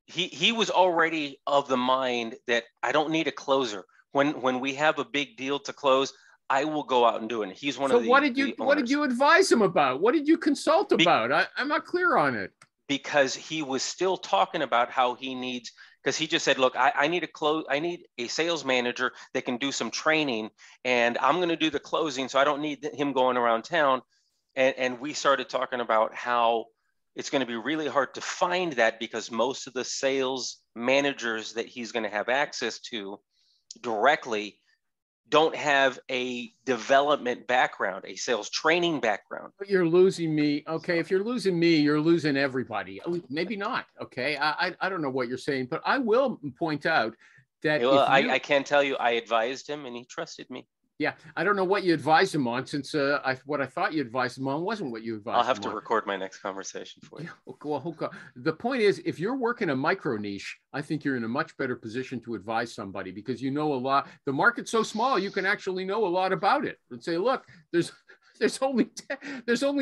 he was already of the mind that I don't need a closer. When we have a big deal to close, I will go out and do it. He's one of the. So what did you advise him about? What did you consult about? I'm not clear on it. Because he was still talking about how he needs, because he just said, look, I need a sales manager that can do some training, and I'm going to do the closing, so I don't need him going around town. And we started talking about how it's going to be really hard to find that, because most of the sales managers that he's going to have access to directly don't have a development background, a sales training background. But you're losing me. Okay, if you're losing me, you're losing everybody. Maybe not. Okay, I don't know what you're saying, but I will point out that. Well, I can tell you, I advised him and he trusted me. Yeah, I don't know what you advised him on, since what I thought you advised him on wasn't what you advised him on. I'll have to record my next conversation for you. Yeah, well, the point is, if you're working a micro niche, I think you're in a much better position to advise somebody, because you know a lot. The market's so small, you can actually know a lot about it and say, look, there's only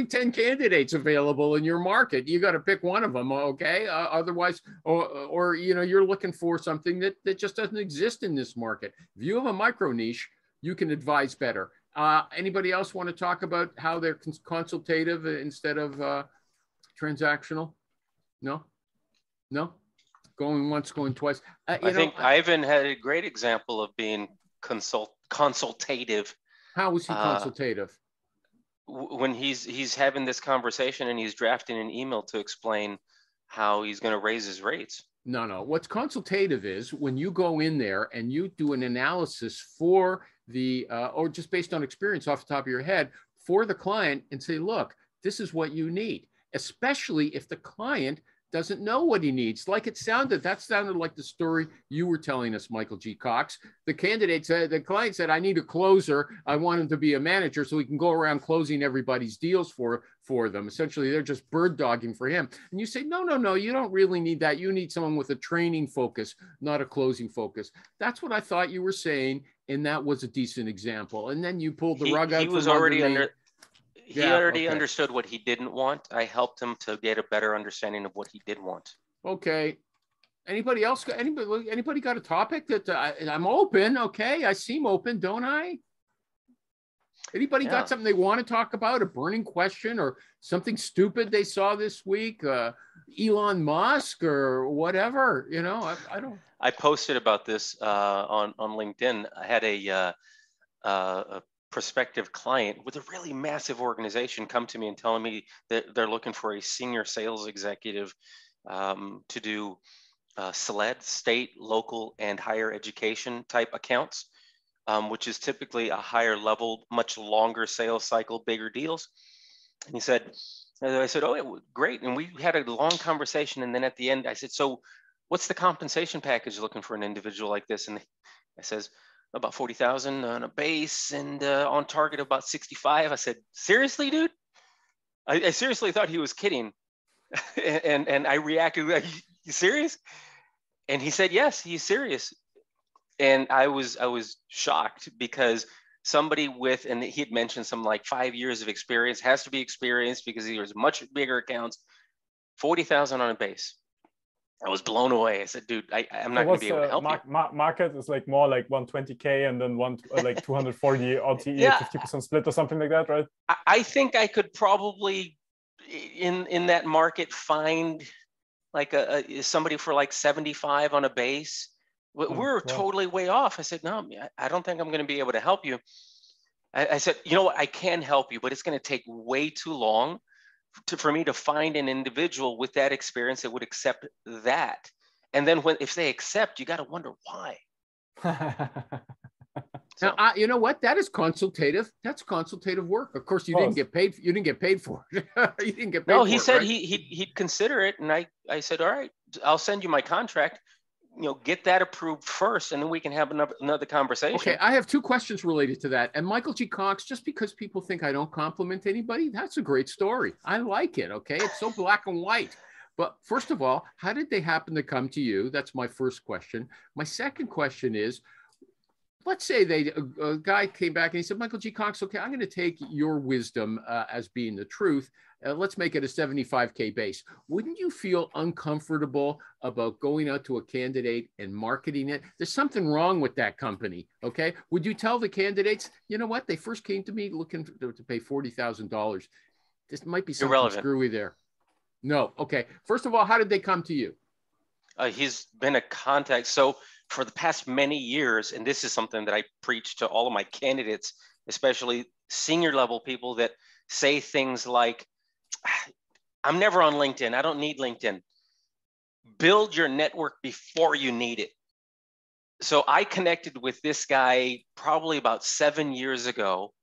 10 candidates available in your market. You got to pick one of them, okay? Otherwise, or you're looking for something that just doesn't exist in this market. If you have a micro niche, you can advise better. Anybody else want to talk about how they're consultative instead of transactional? No? Going once, going twice. I think Ivan had a great example of being consultative. How was he consultative? When he's having this conversation and he's drafting an email to explain how he's going to raise his rates. No. What's consultative is when you go in there and you do an analysis for the, or just based on experience off the top of your head for the client, and say, look, this is what you need, especially if the client doesn't know what he needs. That sounded like the story you were telling us, Michael G. Cox. The client said, I need a closer. I want him to be a manager so he can go around closing everybody's deals for them. Essentially, they're just bird dogging for him. And you say, no, you don't really need that. You need someone with a training focus, not a closing focus. That's what I thought you were saying. And that was a decent example. And then you pulled the rug out. He was already understood what he didn't want. I helped him to get a better understanding of what he did want. Okay. Anybody else? Anybody got a topic that I'm open? Okay. I seem open, don't I? Anybody got something they want to talk about? A burning question or something stupid they saw this week? Elon Musk or whatever, I don't. I posted about this on LinkedIn. I had a prospective client with a really massive organization come to me and telling me that they're looking for a senior sales executive to do SLED, state, local, and higher education type accounts, which is typically a higher level, much longer sales cycle, bigger deals. And I said, oh, great. And we had a long conversation. And then at the end, I said, so what's the compensation package looking for an individual like this? And I says, about 40,000 on a base and on target about 65. I said, seriously, dude? I seriously thought he was kidding. and I reacted like, you serious? And he said, yes, he's serious. And I was shocked, because somebody and he had mentioned some like 5 years of experience, has to be experienced because he was much bigger accounts, 40,000 on a base. I was blown away. I said, dude, I'm not going to be able to help you. Market is like more like 120K and then like 240 OTE, 50% split or something like that, right? I think I could probably in that market find like somebody for like 75 on a base. We're totally way off. I said, no, I don't think I'm going to be able to help you. I said, you know what? I can help you, but it's going to take way too long for me to find an individual with that experience that would accept that. And then if they accept, you got to wonder why. So, now, you know what? That is consultative. That's consultative work. Of course, you didn't get paid. You didn't get paid for it. You didn't get paid. No, he said he'd consider it, and I said, all right, I'll send you my contract. Get that approved first, and then we can have another conversation. Okay, I have two questions related to that. And Michael G. Cox, just because people think I don't compliment anybody, that's a great story. I like it, okay? It's so black and white. But first of all, how did they happen to come to you? That's my first question. My second question is, let's say a guy came back and he said, Michael G. Cox, okay, I'm going to take your wisdom as being the truth. Let's make it a 75K base. Wouldn't you feel uncomfortable about going out to a candidate and marketing it? There's something wrong with that company, okay? Would you tell the candidates, you know what? They first came to me looking to pay $40,000. This might be something screwy there. No, okay. First of all, how did they come to you? He's been a contact. So for the past many years, and this is something that I preach to all of my candidates, especially senior level people that say things like, I'm never on LinkedIn. I don't need LinkedIn. Build your network before you need it. So I connected with this guy probably about 7 years ago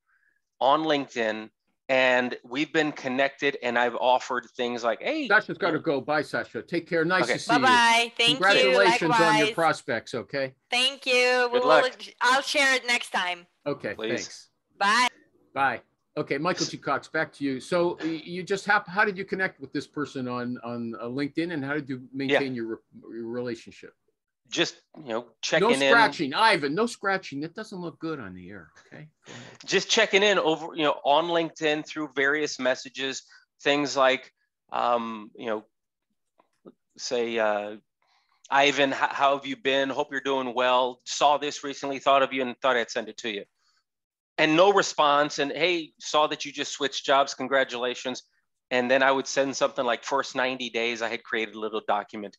on LinkedIn, and we've been connected, and I've offered things like, hey. Sasha's got to go. Bye, Sasha. Take care. Nice to see you. Bye-bye. Thank you. Congratulations on your prospects, okay? Thank you. Good luck. I'll share it next time. Okay, please. Thanks. Bye. Bye. Okay, Michael G. Cox, back to you. So you just how did you connect with this person on LinkedIn, and how did you maintain your relationship? Just, checking in. No scratching, Ivan, no scratching. That doesn't look good on the air, okay? Just checking in over, on LinkedIn through various messages, things like, say, Ivan, how have you been? Hope you're doing well. Saw this recently, thought of you, and thought I'd send it to you. And no response. And hey, saw that you just switched jobs. Congratulations. And then I would send something like first 90 days. I had created a little document,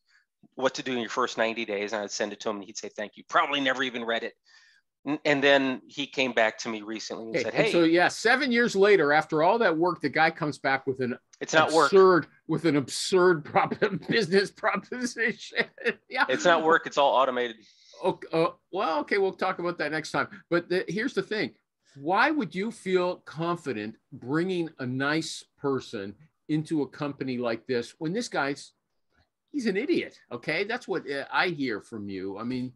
what to do in your first 90 days. And I'd send it to him and he'd say, thank you. Probably never even read it. And then he came back to me recently and said, hey. So yeah, 7 years later, after all that work, the guy comes back with an absurd business proposition. Yeah. It's not work. It's all automated. Okay, well, okay, we'll talk about that next time. But here's the thing. Why would you feel confident bringing a nice person into a company like this when this guy's, he's an idiot, okay? That's what I hear from you. I mean,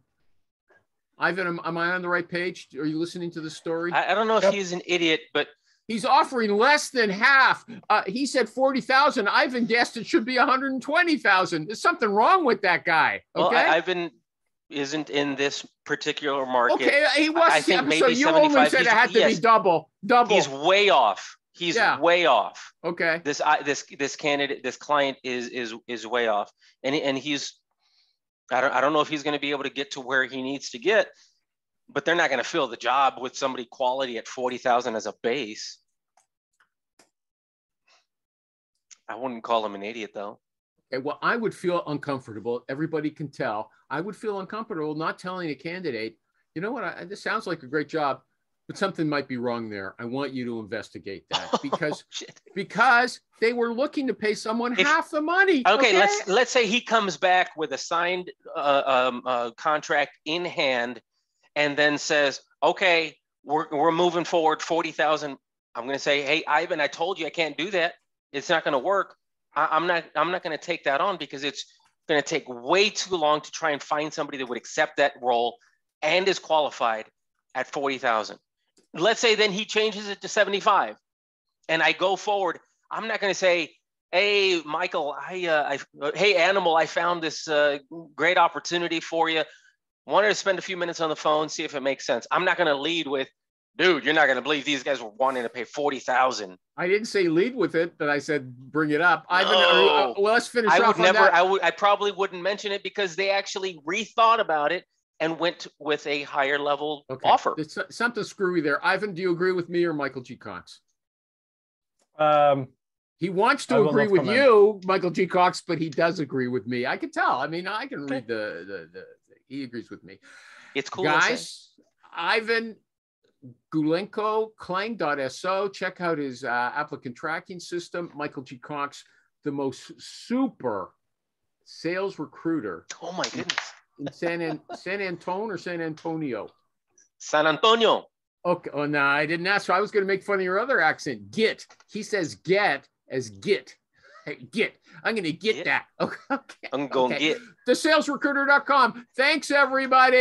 Ivan, am I on the right page? Are you listening to the story? I don't know if he's an idiot, but he's offering less than half. He said 40,000. Ivan guessed it should be 120,000. There's something wrong with that guy, okay? Well, Ivan isn't in this particular market. Okay, he was. I think maybe so you only said it had to be double. He's way off. He's way off. Okay. This candidate, this client is way off, and he's. I don't know if he's going to be able to get to where he needs to get, but they're not going to fill the job with somebody quality at 40,000 as a base. I wouldn't call him an idiot though. Okay, well, I would feel uncomfortable. Everybody can tell. I would feel uncomfortable not telling a candidate, you know what, this sounds like a great job, but something might be wrong there. I want you to investigate that because they were looking to pay someone half the money. Okay, let's say he comes back with a signed contract in hand and then says, okay, we're moving forward 40,000. I'm going to say, hey, Ivan, I told you I can't do that. It's not going to work. I'm not going to take that on because it's going to take way too long to try and find somebody that would accept that role and is qualified at 40,000. Let's say then he changes it to 75 and I go forward. I'm not going to say, hey, Michael, hey, Animal, I found this great opportunity for you. Wanted to spend a few minutes on the phone, see if it makes sense. I'm not going to lead with, dude, you're not going to believe these guys were wanting to pay 40,000. I didn't say lead with it, but I said bring it up. Ivan, well, let's finish off on that. I probably wouldn't mention it because they actually rethought about it and went with a higher level offer. There's something screwy there. Ivan, do you agree with me or Michael G. Cox? He wants to agree with you, Michael G. Cox, but he does agree with me. I can tell. I mean, I can read he agrees with me. It's cool. Guys, Ivan Gulenko, clang.so. Check out his applicant tracking system. Michael G. Cox, the most super sales recruiter. Oh my goodness. In San Antonio or San Antonio? San Antonio. Okay. Oh, no, I didn't ask. So I was going to make fun of your other accent. Get. He says get as get. Hey, get. I'm going to get that. Okay. I'm going to get. TheSalesRecruiter.com. Thanks, everybody.